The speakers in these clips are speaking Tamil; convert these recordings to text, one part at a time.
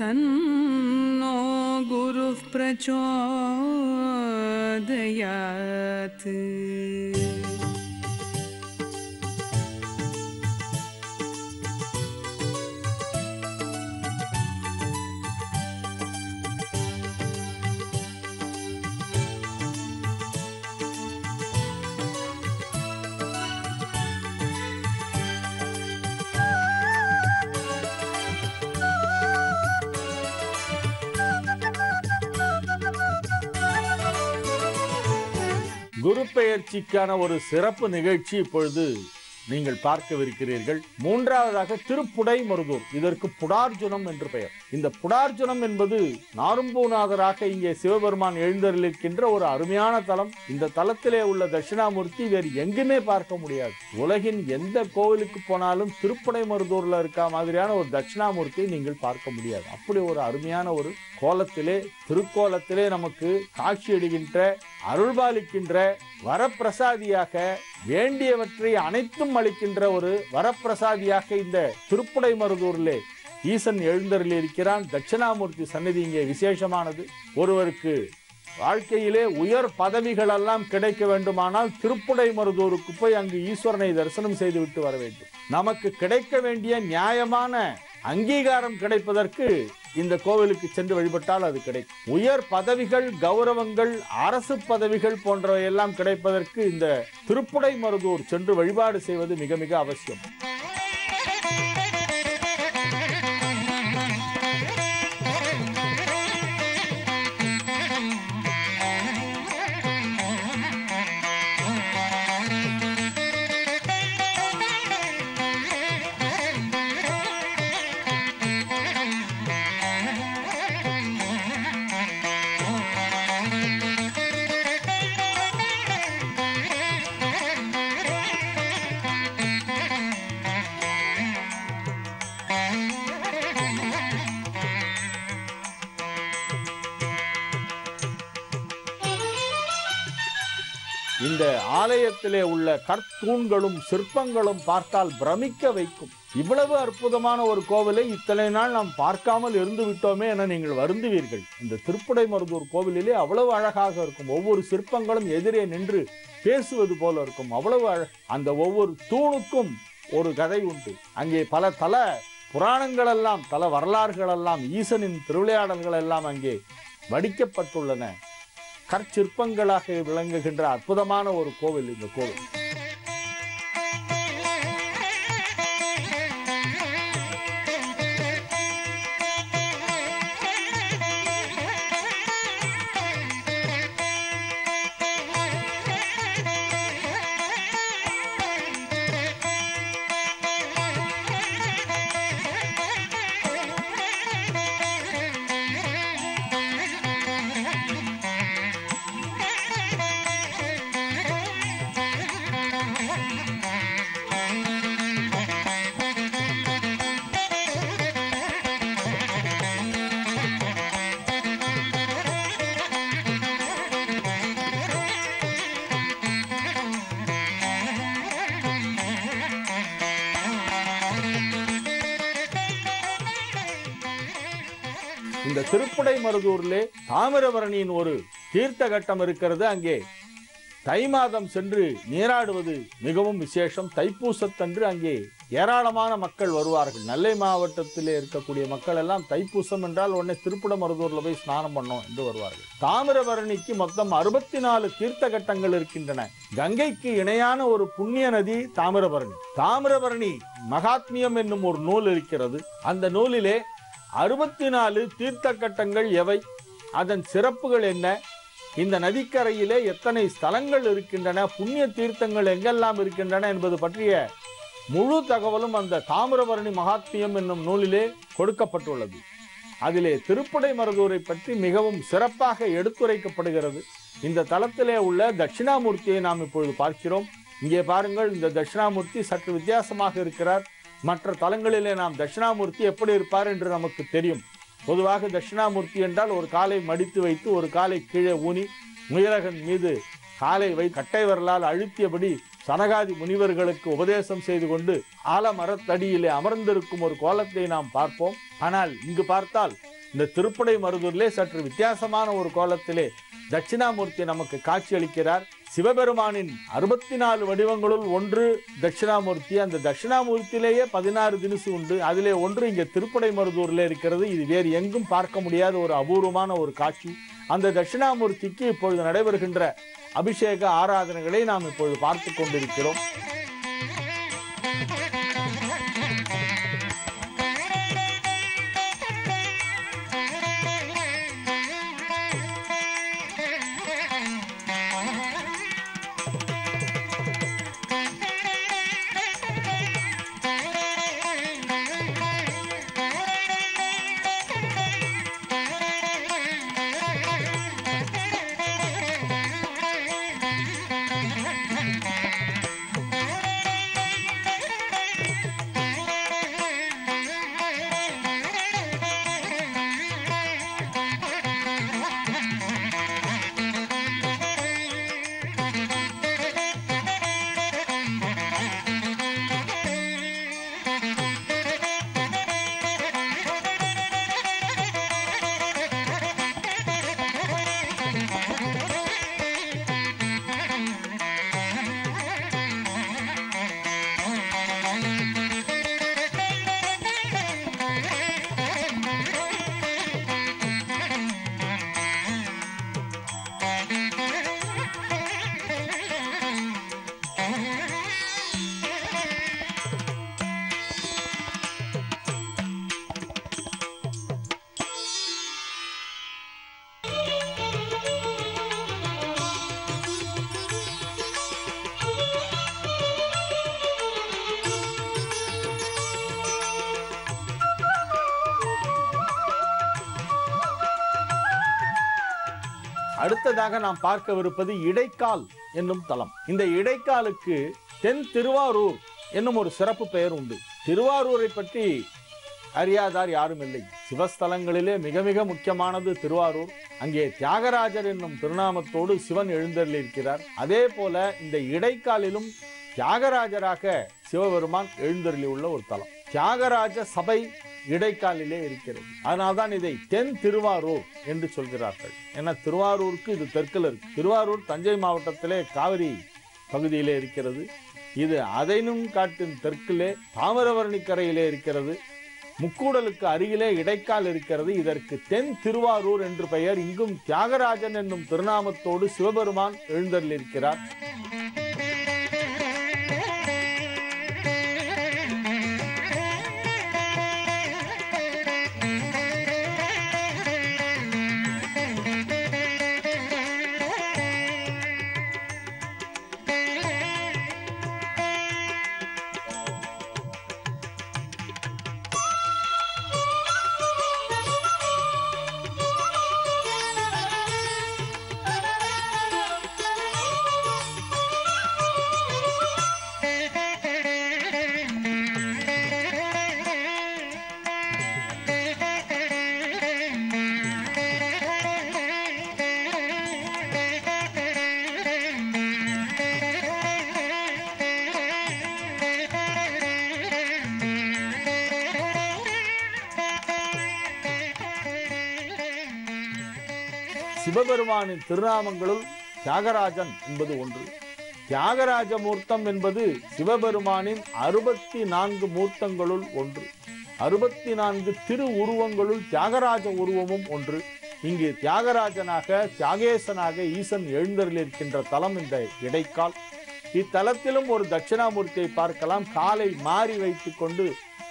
तन्नो गुरुः प्रचोदयात्। குரு பெயர்ச்சிக்கான ஒரு சிறப்பு நிகழ்ச்சி இப்பொழுது நீங்கள் பார்க்கவிருக்கிறீர்கள். மூன்றாவதாக திருப்புடைமருதூர். இதற்கு புடார்ஜுனம் என்று பெயர். இந்த புடார்ஜுனம் என்பது நாரும்பூநாதராக இங்கே சிவபெருமான் எழுந்தருளிருக்கின்ற ஒரு அருமையான தலம். இந்த தலத்திலே உள்ள தட்சிணாமூர்த்தி வேறு எங்குமே பார்க்க முடியாது. உலகின் எந்த கோவிலுக்கு போனாலும் திருப்புடைமருதூர்ல இருக்க மாதிரியான ஒரு தட்சிணாமூர்த்தியை நீங்கள் பார்க்க முடியாது. அப்படி ஒரு அருமையான ஒரு கோலத்திலே, திருக்கோலத்திலே நமக்கு காட்சியளிக்கின்ற, அருள்பாலிக்கின்ற, வரப்பிரசாதியாக வேண்டியவற்றை அனைத்தும் அளிக்கின்ற ஒரு வரப்பிரசாதியாக இந்த திருப்புடைமருதூரிலே ஈசன் எழுந்தருளி இருக்கிறான். தட்சிணாமூர்த்தி சன்னதி இங்கே விசேஷமானது. ஒருவருக்கு வாழ்க்கையிலே உயர் பதவிகள் எல்லாம் கிடைக்க வேண்டுமானால் திருப்புடைமருதூருக்கு போய் அங்கு ஈஸ்வரனை தரிசனம் செய்துவிட்டு வர வேண்டும். நமக்கு கிடைக்க வேண்டிய நியாயமான அங்கீகாரம் கிடைப்பதற்கு இந்த கோவிலுக்கு சென்று வழிபட்டால் அது கிடைக்கும். உயர் பதவிகள், கௌரவங்கள், அரசு பதவிகள் போன்றவை எல்லாம் கிடைப்பதற்கு இந்த திருப்புடைமருதூர் சென்று வழிபாடு செய்வது மிக மிக அவசியம். இந்த ஆலயத்திலே உள்ள கற்தூண்களும் சிற்பங்களும் பார்த்தால் பிரமிக்க வைக்கும். இவ்வளவு அற்புதமான ஒரு கோவிலை இத்தனை நாள் நாம் பார்க்காமல் இருந்து விட்டோமே என நீங்கள் வருந்துவீர்கள். இந்த திருப்புடைமருதூர் கோவிலிலே அவ்வளவு அழகாக இருக்கும். ஒவ்வொரு சிற்பங்களும் எதிரே நின்று பேசுவது போல இருக்கும். அவ்வளவு அந்த ஒவ்வொரு தூணுக்கும் ஒரு கதை உண்டு. அங்கே பல தல புராணங்கள் எல்லாம், தல வரலாறுகள் எல்லாம், ஈசனின் திருவிளையாடல்கள் எல்லாம் அங்கே வடிக்கப்பட்டுள்ளன. கற்சிற்பங்களாக விளங்குகின்ற அற்புதமான ஒரு கோவில் இந்த கோவில். இந்த திருப்புடைமருதூரிலே தாமிரபரணியின் ஒரு தீர்த்த கட்டம் இருக்கிறது. அங்கே தை மாதம் சென்று நீராடுவது மிகவும் விசேஷம். தைப்பூசத்தன்று அங்கே ஏராளமான மக்கள் வருவார்கள். நெல்லை மாவட்டத்திலே இருக்கக்கூடிய மக்கள் எல்லாம் தைப்பூசம் என்றால் உடனே திருப்புடைமருதூர்ல போய் ஸ்நானம் பண்ணோம் என்று வருவார்கள். தாமிரபரணிக்கு மொத்தம் 64 தீர்த்த கட்டங்கள் இருக்கின்றன. கங்கைக்கு இணையான ஒரு புண்ணிய நதி தாமிரபரணி. தாமிரபரணி மகாத்மியம் என்னும் ஒரு நூல் இருக்கிறது. அந்த நூலிலே 64 தீர்த்த கட்டங்கள் எவை, அதன் சிறப்புகள் என்ன, இந்த நதிக்கரையிலே எத்தனை ஸ்தலங்கள் இருக்கின்றன, புண்ணிய தீர்த்தங்கள் எங்கெல்லாம் இருக்கின்றன என்பது பற்றிய முழு தகவலும் அந்த தாமிரபரணி மகாத்மியம் என்னும் நூலிலே கொடுக்கப்பட்டுள்ளது. அதிலே திருப்புடைமருதூரை பற்றி மிகவும் சிறப்பாக எடுத்துரைக்கப்படுகிறது. இந்த தலத்திலே உள்ள தட்சிணாமூர்த்தியை நாம் இப்பொழுது பார்க்கிறோம். இங்கே பாருங்கள், இந்த தட்சிணாமூர்த்தி சற்று வித்தியாசமாக இருக்கிறார். மற்ற தலங்களிலே நாம் தட்சிணாமூர்த்தி எப்படி இருப்பார் என்று நமக்கு தெரியும். பொதுவாக தட்சிணாமூர்த்தி என்றால் ஒரு காலை மடித்து வைத்து ஒரு காலை கீழே ஊனி முயலகன் மீது காலை கட்டை வரலால் அழுத்தியபடி சனகாதி முனிவர்களுக்கு உபதேசம் செய்து கொண்டு ஆலமரத்தடியிலே அமர்ந்திருக்கும் ஒரு கோலத்தை நாம் பார்ப்போம். ஆனால் இங்கு பார்த்தால் இந்த திருப்படை மருதூரிலே சற்று வித்தியாசமான ஒரு கோலத்திலே தட்சிணாமூர்த்தி நமக்கு காட்சி அளிக்கிறார். சிவபெருமானின் 64 வடிவங்களுள் ஒன்று தட்சிணாமூர்த்தி. அந்த தட்சிணாமூர்த்தியிலேயே 16 தினுசு உண்டு. அதிலே ஒன்று இங்கே திருப்படை மருதூரில் இருக்கிறது. இது வேறு எங்கும் பார்க்க முடியாத ஒரு அபூர்வமான ஒரு காட்சி. அந்த தட்சிணாமூர்த்திக்கு இப்பொழுது நடைபெறுகின்ற அபிஷேக ஆராதனைகளை நாம் இப்பொழுது பார்த்து கொண்டிருக்கிறோம். அடுத்ததாக நாம் பார்க்கவிருப்பது இடைக்கால் என்னும் தலம். இந்த இடைக்காலுக்கு தென் திருவாரூர் என்னும் ஒரு சிறப்பு பெயர் உண்டு. திருவாரூரை பற்றி அறியாதார் யாரும் இல்லை. சிவஸ்தலங்களிலே மிக மிக முக்கியமானது திருவாரூர். அங்கே தியாகராஜர் என்னும் திருநாமத்தோடு சிவன் எழுந்தருளியிருக்கிறார். அதே போல இந்த இடைக்காலிலும் தியாகராஜராக சிவபெருமான் எழுந்தருளி உள்ள ஒரு தலம். தியாகராஜ சபை இடைக்காலிலே இருக்கிறது. அதனால்தான் இதை தென் திருவாரூர் என்று சொல்கிறார்கள். ஏன்னா திருவாரூருக்கு இது தெற்கில் இருக்கு. திருவாரூர் தஞ்சை மாவட்டத்திலே காவிரி பகுதியிலே இருக்கிறது. இது அதைனும் காட்டின் தெற்கிலே தாமிரபரணி கரையிலே இருக்கிறது. முக்கூடலுக்கு அருகிலே இடைக்கால் இருக்கிறது. இதற்கு தென் திருவாரூர் என்று பெயர். இங்கும் தியாகராஜன் என்னும் திருநாமத்தோடு சிவபெருமான் எழுந்தருளியிருக்கிறார். சிவபெருமானின் திருநாமங்களுள் தியாகராஜன் என்பது ஒன்று. தியாகராஜ மூர்த்தம் என்பது சிவபெருமானின் 64 மூர்த்தங்களுள் ஒன்று. 64 திரு உருவங்களுள் தியாகராஜ உருவமும் ஒன்று. இங்கு தியாகராஜனாக தியாகேசனாக ஈசன் எழுந்தருளிருக்கின்ற தலம் இந்த இடைக்கால். இத்தலத்திலும் ஒரு தட்சிணாமூர்த்தியை பார்க்கலாம். காலை மாறி வைத்துக் கொண்டு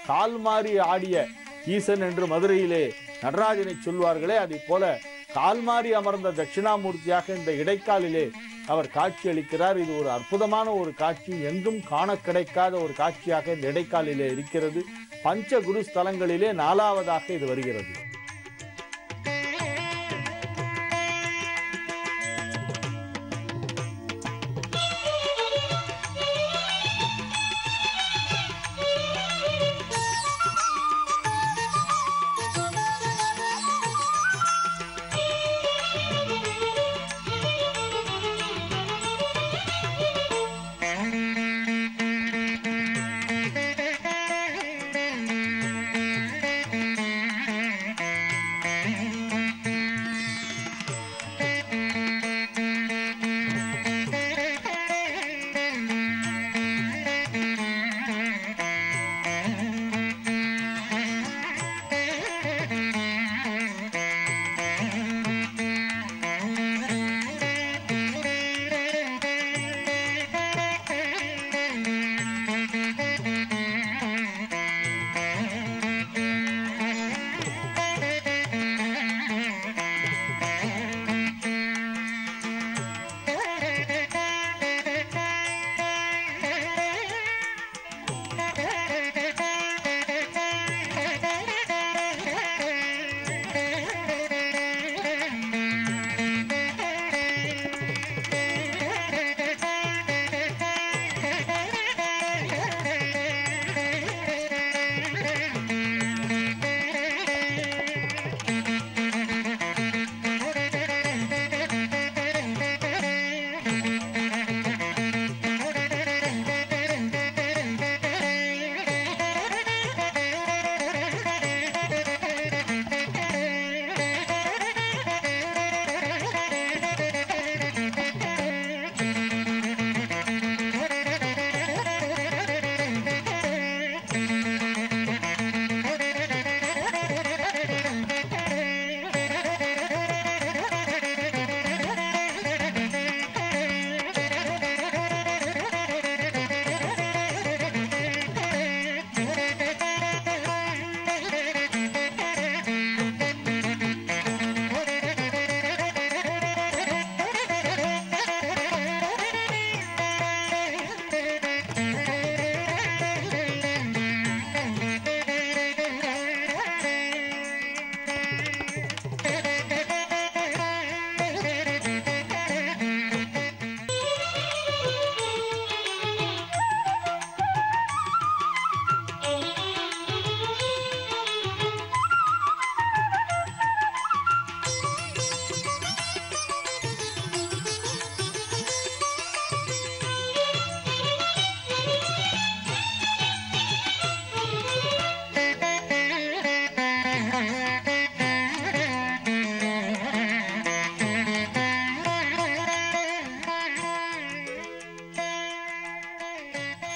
கால் மாறி ஆடிய ஈசன் என்று மதுரையிலே நடராஜனை சொல்வார்களே, அதை போல கால் மாறி அமர்ந்த தட்சிணாமூர்த்தியாக இந்த இடைக்காலிலே அவர் காட்சி அளிக்கிறார். இது ஒரு அற்புதமான ஒரு காட்சி. எங்கும் காண கிடைக்காத ஒரு காட்சியாக இந்த இடைக்காலிலே இருக்கிறது. பஞ்ச குரு ஸ்தலங்களிலே 4வதாக இது வருகிறது.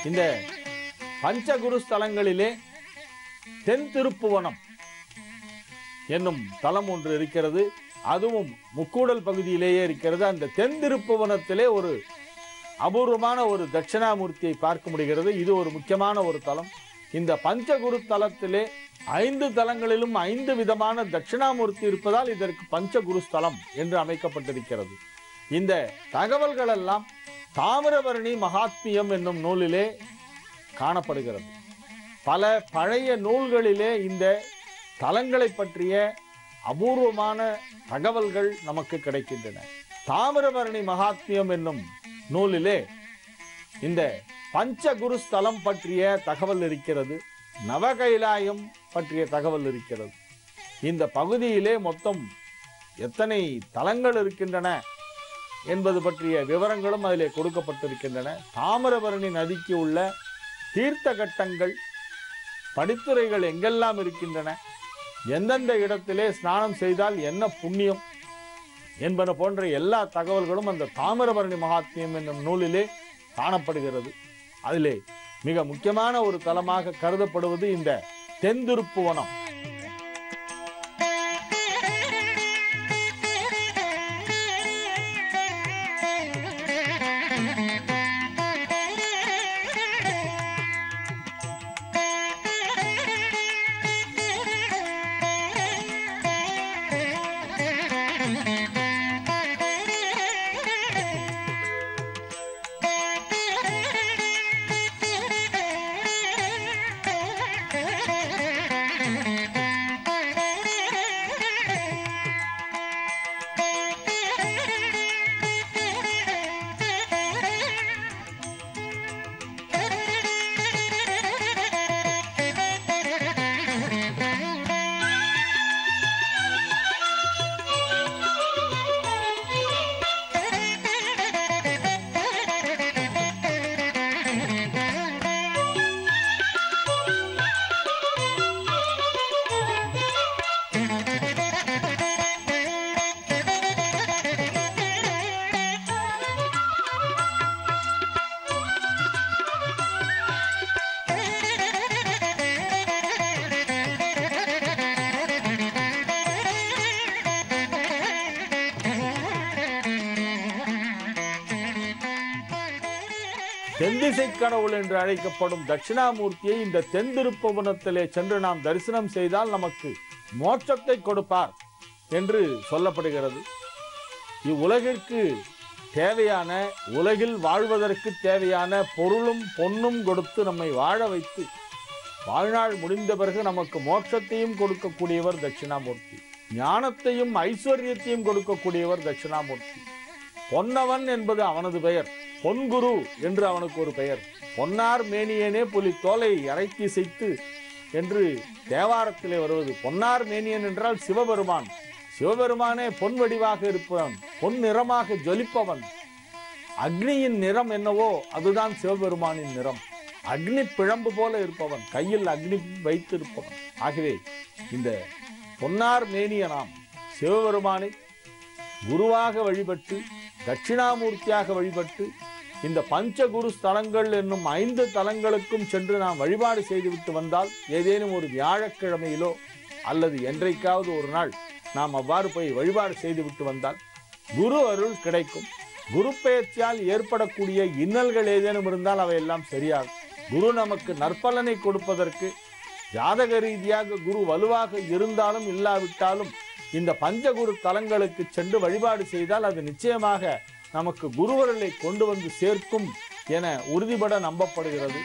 இந்த பஞ்சகுரு ஸ்தலங்களிலே தென் திருப்புவனம் என்னும் தலம் ஒன்று இருக்கிறது. அதுவும் முக்கூடல் பகுதியிலேயே இருக்கிறது. அந்த தென் திருப்புவனத்திலே ஒரு அபூர்வமான ஒரு தட்சிணாமூர்த்தியை பார்க்க முடிகிறது. இது ஒரு முக்கியமான ஒரு தலம். இந்த பஞ்சகுரு தலத்திலே 5 தலங்களிலும் 5 விதமான தட்சிணாமூர்த்தி இருப்பதால் இதற்கு பஞ்சகுரு ஸ்தலம் என்று அமைக்கப்பட்டிருக்கிறது. இந்த தகவல்கள் எல்லாம் தாமிரபரணி மகாத்மியம் என்னும் நூலிலே காணப்படுகிறது. பல பழைய நூல்களிலே இந்த தலங்களை பற்றிய அபூர்வமான தகவல்கள் நமக்கு கிடைக்கின்றன. தாமிரபரணி மகாத்மியம் என்னும் நூலிலே இந்த பஞ்சகுரு ஸ்தலம் பற்றிய தகவல் இருக்கிறது. நவகைலாயம் பற்றிய தகவல் இருக்கிறது. இந்த பகுதியிலே மொத்தம் எத்தனை தலங்கள் இருக்கின்றன என்பது பற்றிய விவரங்களும் அதிலே கொடுக்கப்பட்டிருக்கின்றன. தாமிரபரணி நதிக்கு உள்ள தீர்த்த கட்டங்கள், படித்துறைகள் எங்கெல்லாம் இருக்கின்றன, எந்தெந்த இடத்திலே ஸ்நானம் செய்தால் என்ன புண்ணியம் என்பன போன்ற எல்லா தகவல்களும் அந்த தாமிரபரணி மகாத்மியம் என்னும் நூலிலே காணப்படுகிறது. அதிலே மிக முக்கியமான ஒரு தலமாக கருதப்படுவது இந்த தென்திருப்புவனம். தென்திசை கடவுள் என்று அழைக்கப்படும் தட்சிணாமூர்த்தியை இந்த தென்திருப்புவனத்திலே சென்று நாம் தரிசனம் செய்தால் நமக்கு மோட்சத்தை கொடுப்பார் என்று சொல்லப்படுகிறது. இவ்வுலகிற்கு தேவையான, உலகில் வாழ்வதற்கு தேவையான பொருளும் பொன்னும் கொடுத்து நம்மை வாழ வைத்து வாழ்நாள் முடிந்த பிறகு நமக்கு மோட்சத்தையும் கொடுக்கக்கூடியவர் தட்சிணாமூர்த்தி. ஞானத்தையும் ஐஸ்வர்யத்தையும் கொடுக்கக்கூடியவர் தட்சிணாமூர்த்தி. பொன்னவன் என்பது அவனது பெயர். பொன்குரு என்று அவனுக்கு ஒரு பெயர். பொன்னார் மேனியனே புலி தோலை அரைத்தி செய்து என்று தேவாரத்திலே வருவது. பொன்னார் மேனியன் என்றால் சிவபெருமான். சிவபெருமானே பொன் வடிவாக இருப்பவன், பொன் நிறமாக ஜொலிப்பவன். அக்னியின் நிறம் என்னவோ அதுதான் சிவபெருமானின் நிறம். அக்னி பிழம்பு போல இருப்பவன், கையில் அக்னி வைத்திருப்பவன். ஆகவே இந்த பொன்னார் மேனியனாம் சிவபெருமானை குருவாக வழிபட்டு, தட்சிணாமூர்த்தியாக வழிபட்டு, இந்த பஞ்சகுரு ஸ்தலங்கள் என்னும் 5 தலங்களுக்கும் சென்று நாம் வழிபாடு செய்துவிட்டு வந்தால், ஏதேனும் ஒரு வியாழக்கிழமையிலோ அல்லது என்றைக்காவது ஒரு நாள் நாம் அவ்வாறு போய் வழிபாடு செய்துவிட்டு வந்தால் குரு அருள் கிடைக்கும். குரு பெயர்ச்சியால் ஏற்படக்கூடிய இன்னல்கள் ஏதேனும் இருந்தால் அவையெல்லாம் சரியாகும். குரு நமக்கு நற்பலனை கொடுப்பதற்கு ஜாதக ரீதியாக குரு வலுவாக இருந்தாலும் இல்லாவிட்டாலும் இந்த பஞ்சகுரு தலங்களுக்கு சென்று வழிபாடு செய்தால் அது நிச்சயமாக நமக்கு குருவர்களை கொண்டு வந்து சேர்க்கும் என உறுதிபட நம்பப்படுகிறது.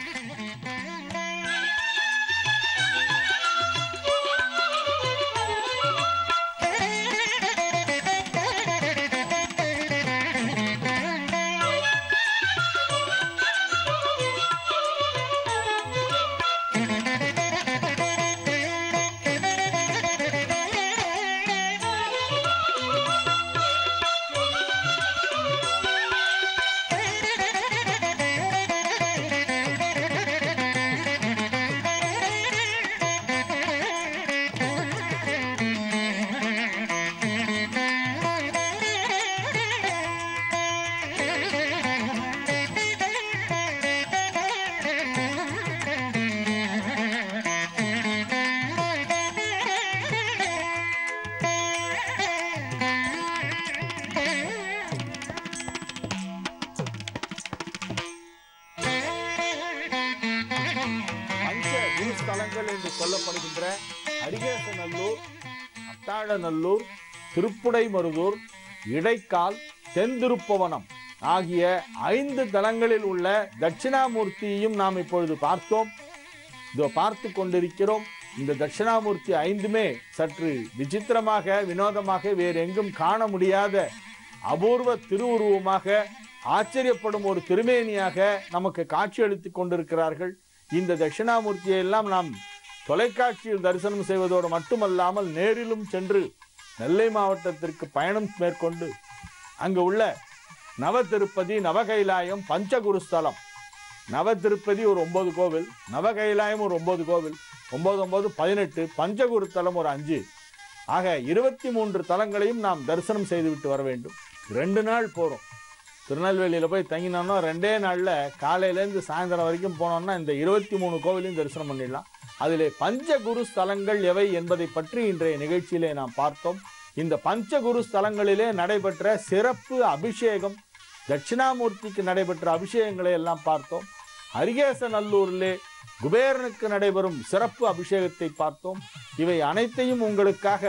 சொல்லப்படுகின்ற அரிகேசநல்லூர், அத்தாழநல்லூர், திருப்புடைமருதூர், இடைக்கால், தென்திருப்புவனம் ஆகிய 5 தலங்களில் உள்ள தட்சிணாமூர்த்தியையும் நாம் இப்பொழுது பார்த்தோம். இதோ பார்த்து கொண்டிருக்கிறோம். இந்த தட்சிணாமூர்த்தி 5மே சற்று விசித்திரமாக, வினோதமாக, வேறு எங்கும் காண முடியாத அபூர்வ திருவுருவமாக, ஆச்சரியப்படும் ஒரு திருமேனியாக நமக்கு காட்சியளித்துக் கொண்டிருக்கிறார்கள். இந்த தட்சிணாமூர்த்தியை எல்லாம் நாம் தொலைக்காட்சியில் தரிசனம் செய்வதோடு மட்டுமல்லாமல் நேரிலும் சென்று நெல்லை மாவட்டத்திற்கு பயணம் மேற்கொண்டு அங்கு உள்ள நவ திருப்பதி, நவகைலாயம், பஞ்சகுருஸ்தலம், நவ திருப்பதி ஒரு 9 கோவில், நவகைலாயம் ஒரு 9 கோவில், 9 9 18, பஞ்சகுருத்தலம் ஒரு 5 ஆக 23 தலங்களையும் நாம் தரிசனம் செய்துவிட்டு வர வேண்டும். 2 நாள் போகிறோம். திருநெல்வேலியில் போய் தங்கினோம்னா 2 நாளில் காலையிலேருந்து சாயந்தரம் வரைக்கும் போனோம்னா இந்த 23 கோவிலையும் தரிசனம் பண்ணிடலாம். அதிலே பஞ்சகுரு ஸ்தலங்கள் எவை என்பதை பற்றி இன்றைய நிகழ்ச்சியிலே நாம் பார்த்தோம். இந்த பஞ்சகுரு ஸ்தலங்களிலே நடைபெற்ற சிறப்பு அபிஷேகம், தட்சிணாமூர்த்திக்கு நடைபெற்ற அபிஷேகங்களை எல்லாம் பார்த்தோம். அரிகேசநல்லூரிலே குபேரனுக்கு நடைபெறும் சிறப்பு அபிஷேகத்தை பார்த்தோம். இவை அனைத்தையும் உங்களுக்காக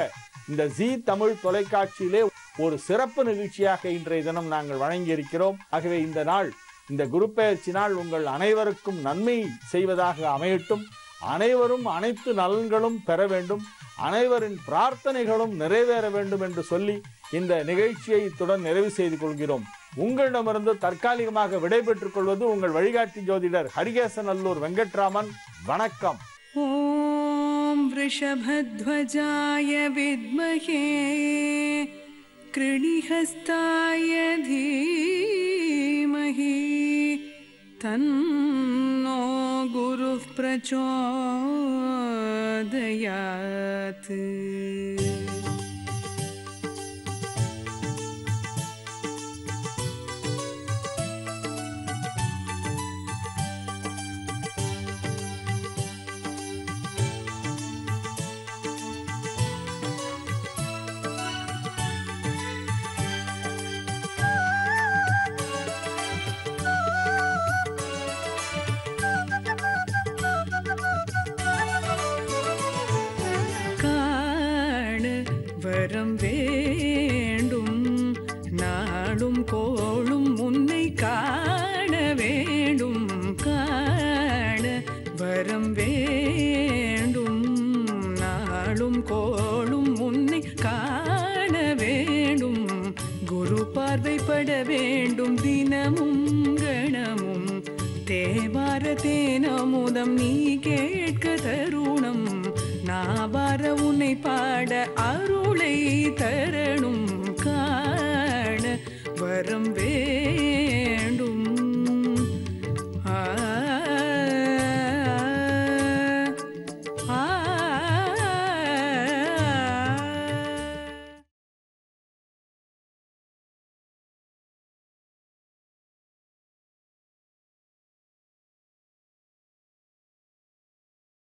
இந்த ஜீ தமிழ் தொலைக்காட்சியிலே ஒரு சிறப்பு நிகழ்ச்சியாக இன்றைய தினம் நாங்கள் வழங்கியிருக்கிறோம். ஆகவே இந்த நாள், இந்த குரு பெயர்ச்சி நாள் உங்கள் அனைவருக்கும் நன்மை செய்வதாக அமையட்டும். அனைவரும் அனைத்து நலன்களும் பெற வேண்டும், அனைவரின் பிரார்த்தனைகளும் நிறைவேற வேண்டும் என்று சொல்லி இந்த நிகழ்ச்சியை இத்துடன் நிறைவு செய்து கொள்கிறோம். உங்களிடமிருந்து தற்காலிகமாக விடைபெற்றுக் கொள்வது உங்கள் வழிகாட்டி ஜோதிடர் ஹரிகேசநல்லூர் வெங்கட்ராமன். வணக்கம். ஓம் ரிஷபத்வஜாய வித்மஹே கிருணிஹஸ்தாய தீமஹி தன்னோ குருः பிரச்சோதயாத். வரம் வேண்டும் நாளும் கோளும் உன்னை காண வேண்டும், காண வரம் வேண்டும் நாளும் கோளும் உன்னை காண வேண்டும். குரு பார்வைப்பட வேண்டும் தினமும் கணமும், தேவார தேனமுதம் நீ கேட்க தருணம், நாவார உன்னை பாட அருளை